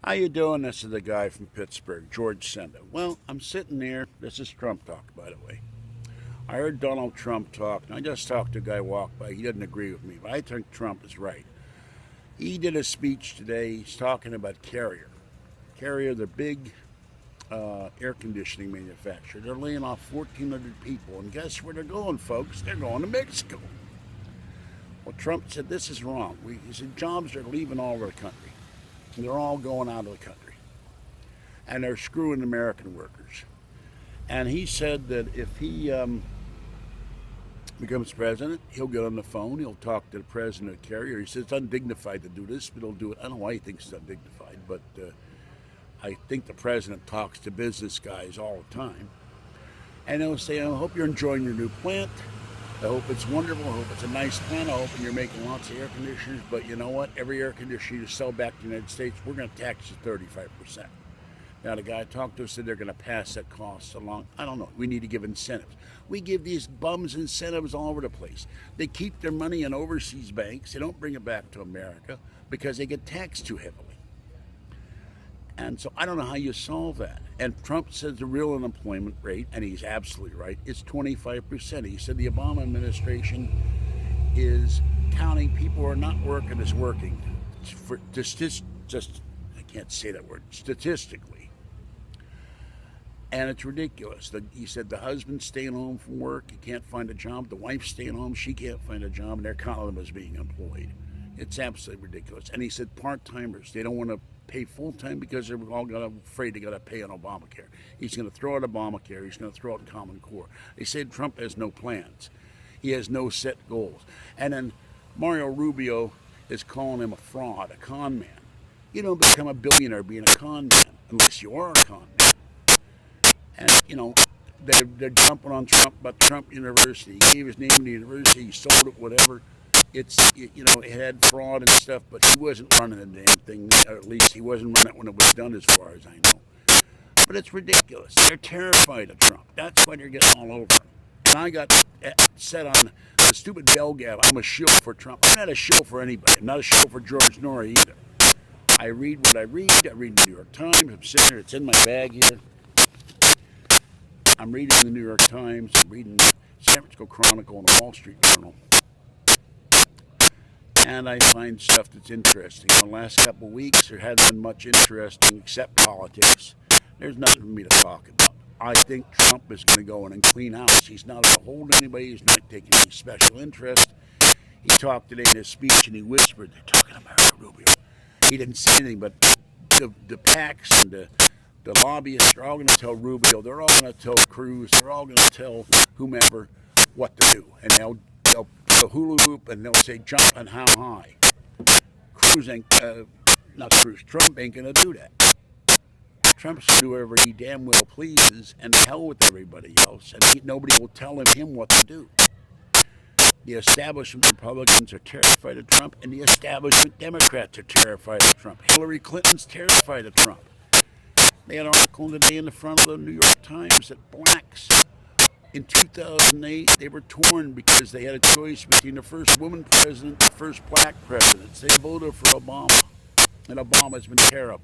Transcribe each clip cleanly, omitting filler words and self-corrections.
How you doing? This is the guy from Pittsburgh, George Senda. Well, I'm sitting there. This is Trump talk, by the way. I heard Donald Trump talk, and I just talked to a guy walk by. He doesn't agree with me, but I think Trump is right. He did a speech today. He's talking about Carrier. Carrier, the big air conditioning manufacturer. They're laying off 1,400 people, and guess where they're going, folks? They're going to Mexico. Well, Trump said this is wrong. He said jobs are leaving all over the country. They're all going out of the country. And they're screwing American workers. And he said that if he becomes president, he'll get on the phone, he'll talk to the president of Carrier. He says it's undignified to do this, but he'll do it. I don't know why he thinks it's undignified, but I think the president talks to business guys all the time. And he'll say, I hope you're enjoying your new plant. I hope it's wonderful. I hope it's a nice plant. I hope you're making lots of air conditioners. But you know what? Every air conditioner you sell back to the United States, we're going to tax you 35%. Now, the guy talked to us said they're going to pass that cost along. I don't know. We need to give incentives. We give these bums incentives all over the place. They keep their money in overseas banks. They don't bring it back to America because they get taxed too heavily. And so I don't know how you solve that. And Trump says the real unemployment rate, and he's absolutely right, is 25%. He said the Obama administration is counting people who are not working as working. For just I can't say that word, statistically. And it's ridiculous. He said the husband's staying home from work, he can't find a job. The wife's staying home, she can't find a job, and they're counting them as being employed. It's absolutely ridiculous. And he said part-timers, they don't want to pay full-time because they're all afraid they got to pay on Obamacare. He's going to throw out Obamacare. He's going to throw out Common Core. They said Trump has no plans. He has no set goals. And then Mario Rubio is calling him a fraud, a con man. You don't become a billionaire being a con man unless you are a con man. And, you know, they're jumping on Trump about Trump University. He gave his name to the university. He sold it, whatever. It's, you know, it had fraud and stuff, but he wasn't running the damn thing. Or at least he wasn't running it when it was done, as far as I know. But it's ridiculous. They're terrified of Trump. That's why they're getting all over him. And I got set on the stupid bell gab. I'm a shill for Trump. I'm not a shill for anybody. I'm not a shill for George Noory either. I read what I read. I read the New York Times. I'm sitting here. It's in my bag here. I'm reading the New York Times. I'm reading San Francisco Chronicle and the Wall Street Journal. And I find stuff that's interesting. In the last couple of weeks, there hasn't been much interesting except politics. There's nothing for me to talk about. I think Trump is going to go in and clean house. He's not going to hold anybody. He's not taking any special interest. He talked today in his speech, and he whispered, they're talking about Rubio. He didn't say anything, but the PACs and the lobbyists are all going to tell Rubio. They're all going to tell Cruz. They're all going to tell whomever what to do. And they'll put a hula hoop and they'll say jump and how high. Trump ain't gonna do that. Trump's gonna do whatever he damn well pleases and hell with everybody else, and nobody will tell him what to do. The establishment Republicans are terrified of Trump, and the establishment Democrats are terrified of Trump. Hillary Clinton's terrified of Trump. They had an article today in the front of the New York Times that blacks in 2008, they were torn because they had a choice between the first woman president and the first black president. They voted for Obama, and Obama's been terrible.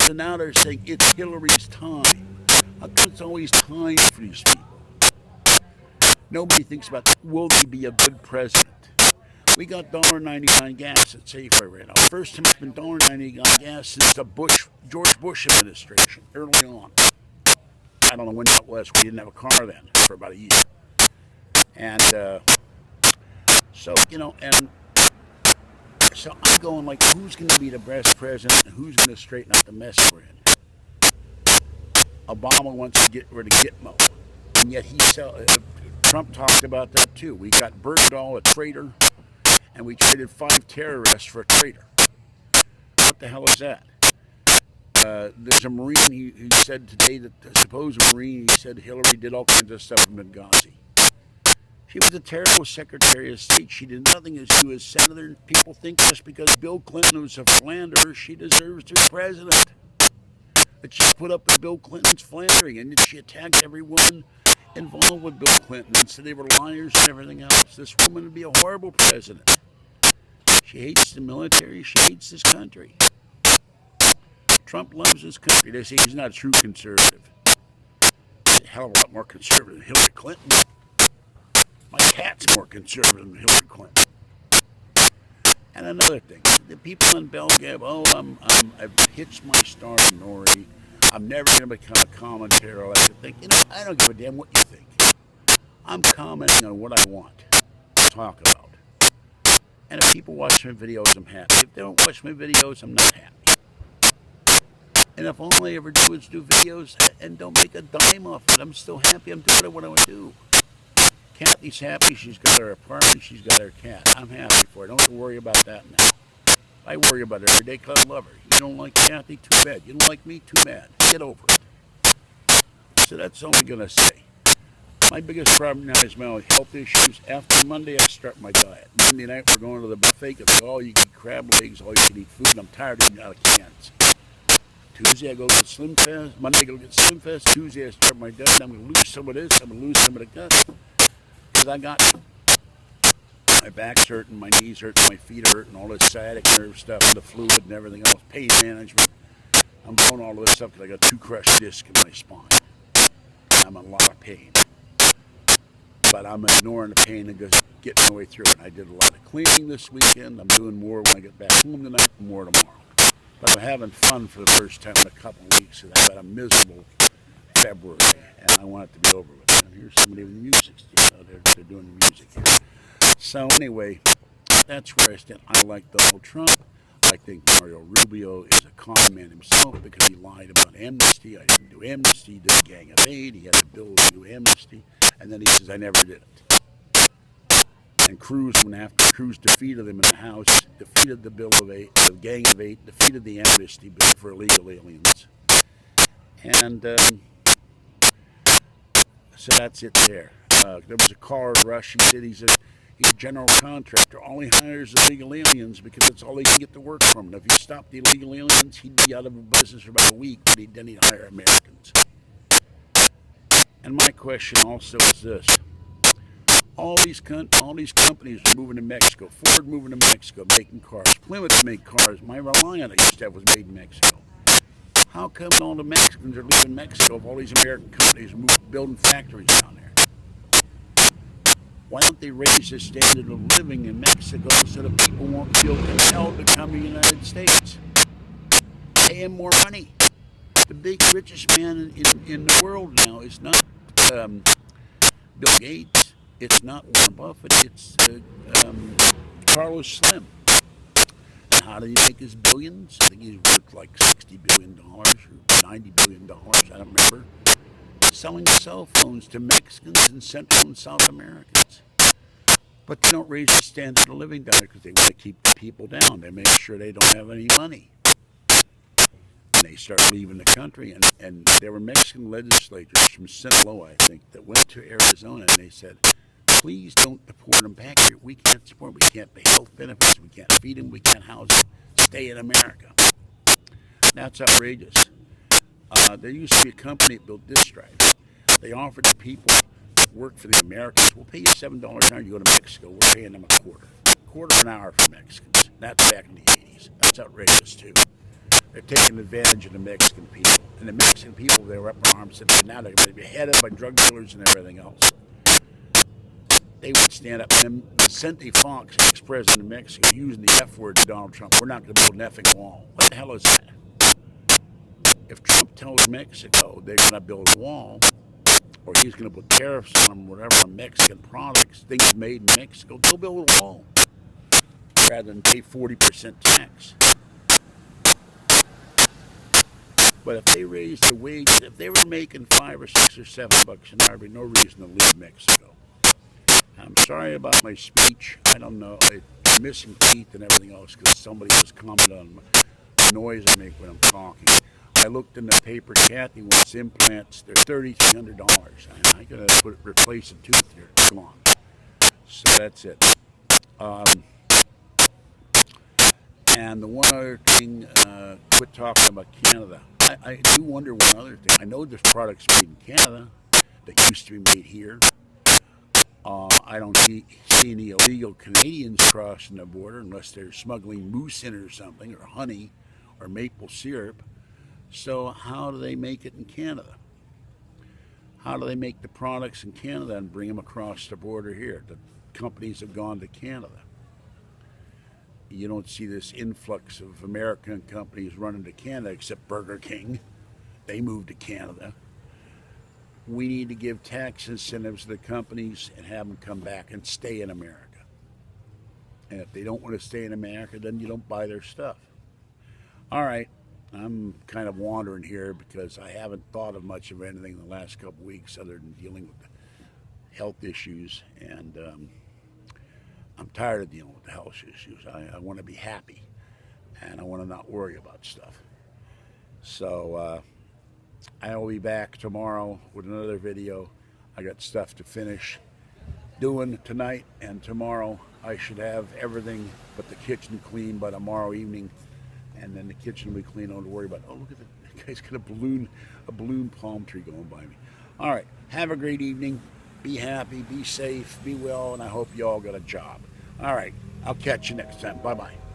So now they're saying it's Hillary's time. How come it's always time for these people? Nobody thinks about, will he be a good president? We got $1.99 gas at Safeway right now. First time it's been $1.99 gas since the George Bush administration, early on. I don't know when that was. We didn't have a car then for about a year. And so, you know, and so I'm going like, who's going to be the best president and who's going to straighten out the mess we're in? Obama wants to get rid of Gitmo. And yet Trump talked about that too. We got Bergdahl, a traitor, and we traded 5 terrorists for a traitor. What the hell is that? There's a Marine who said today that the supposed Marine, he said Hillary did all kinds of stuff in Benghazi. She was a terrible Secretary of State. She did nothing as she was senator. People think just because Bill Clinton was a philanderer, she deserves to be president. But she put up with Bill Clinton's philandering, and she attacked everyone involved with Bill Clinton and said they were liars and everything else. This woman would be a horrible president. She hates the military. She hates this country. Trump loves his country. They say he's not a true conservative. He's a hell of a lot more conservative than Hillary Clinton. My cat's more conservative than Hillary Clinton. And another thing, the people in Belgrade, I've hitched my star to Noory. I'm never going to become a commentator. I like to think, I don't give a damn what you think. I'm commenting on what I want to talk about. And if people watch my videos, I'm happy. If they don't watch my videos, I'm not happy. And if all I ever do is do videos and don't make a dime off it, I'm still happy. I'm doing what I want to do. Kathy's happy. She's got her apartment. She's got her cat. I'm happy for her. Don't have to worry about that now. I worry about her every day because I love her. You don't like Kathy? Too bad. You don't like me? Too bad. Get over it. So that's all I'm going to say. My biggest problem now is my health issues. After Monday, I start my diet. Monday night, we're going to the buffet because all you can eat crab legs, all you can eat food, and I'm tired of eating out of cans. Tuesday, I go get Slim Fast. Monday, I go get Slim Fast. Tuesday, I start my diet. I'm going to lose some of this. I'm going to lose some of the guts. Because I got my back's hurting, my knees hurting, my feet are hurting, all this sciatic nerve stuff, the fluid and everything else, pain management. I'm doing all of this stuff because I got 2 crushed discs in my spine. I'm in a lot of pain. But I'm ignoring the pain and just getting my way through it. I did a lot of cleaning this weekend. I'm doing more when I get back home tonight and more tomorrow. But I'm having fun for the first time in a couple of weeks. I've had a miserable February, and I want it to be over with. And here's somebody with the music. They're doing the music here. So anyway, that's where I stand. I like Donald Trump. I think Mario Rubio is a con man himself because he lied about amnesty. I didn't do amnesty. He did a Gang of 8. He had the bill to do amnesty. And then he says, I never did it. And Cruz went after. Cruz defeated him in the House, defeated the Bill of 8, the Gang of 8, defeated the amnesty bill for illegal aliens. And so that's it there. There was a car rush. He said he's a general contractor. All he hires is illegal aliens because that's all he can get to work from. And if he stopped the illegal aliens, he'd be out of business for about a week, but then he'd hire Americans. And my question also is this. All these companies are moving to Mexico. Ford moving to Mexico, making cars. Plymouth make cars. My Reliant I used to have was made in Mexico. How come all the Mexicans are leaving Mexico if all these American companies are building factories down there? Why don't they raise the standard of living in Mexico so that people won't feel compelled to come to the United States? Pay them more money. The big richest man in the world now is not Bill Gates. It's not Warren Buffett. It's Carlos Slim. And how did he make his billions? I think he's worth like $60 billion or $90 billion. I don't remember. Selling cell phones to Mexicans and Central and South Americans. But they don't raise the standard of living down there because they want to keep the people down. They make sure they don't have any money. And they start leaving the country. And there were Mexican legislators from Sinaloa, I think, that went to Arizona and they said, please don't deport them back here. We can't support them. We can't pay health benefits. We can't feed them. We can't house them. Stay in America. That's outrageous. There used to be a company that built disk drives. They offered the people that work for the Americans, we'll pay you $7 an hour. You go to Mexico, we're paying them a quarter an hour for Mexicans. That's back in the 80s. That's outrageous, too. They're taking advantage of the Mexican people. And the Mexican people, they were up in arms and now they're going to be headed by drug dealers and everything else. They would stand up. And Vicente Fox, ex-president of Mexico, using the F word to Donald Trump. We're not going to build an effing wall. What the hell is that? If Trump tells Mexico they're going to build a wall, or he's going to put tariffs on whatever on Mexican products, things made in Mexico, go build a wall rather than pay 40% tax. But if they raised the wage, if they were making $5 or $6 or $7 an hour, there'd be no reason to leave Mexico. I'm sorry about my speech. I don't know. It's missing teeth and everything else because somebody was commenting on the noise I make when I'm talking. I looked in the paper. Kathy wants implants. They're $3,300. I gotta replace a tooth here. It's gone. So that's it. And the one other thing, quit talking about Canada. I do wonder one other thing. I know there's products made in Canada that used to be made here. I don't see any illegal Canadians crossing the border unless they're smuggling moose in or something, or honey, or maple syrup. So how do they make it in Canada? How do they make the products in Canada and bring them across the border here? The companies have gone to Canada. You don't see this influx of American companies running to Canada, except Burger King. They moved to Canada. We need to give tax incentives to the companies and have them come back and stay in America. And if they don't want to stay in America, then you don't buy their stuff. All right, I'm kind of wandering here because I haven't thought of much of anything in the last couple weeks other than dealing with the health issues, and I'm tired of dealing with the health issues. I want to be happy, and I want to not worry about stuff. So I will be back tomorrow with another video. I got stuff to finish doing tonight, and tomorrow I should have everything but the kitchen clean by tomorrow evening, and then the kitchen will be clean. I don't have to worry about. Oh, look at that guy's got a balloon palm tree going by me. All right, have a great evening. Be happy, be safe, be well, and I hope you all got a job. All right, I'll catch you next time. Bye-bye.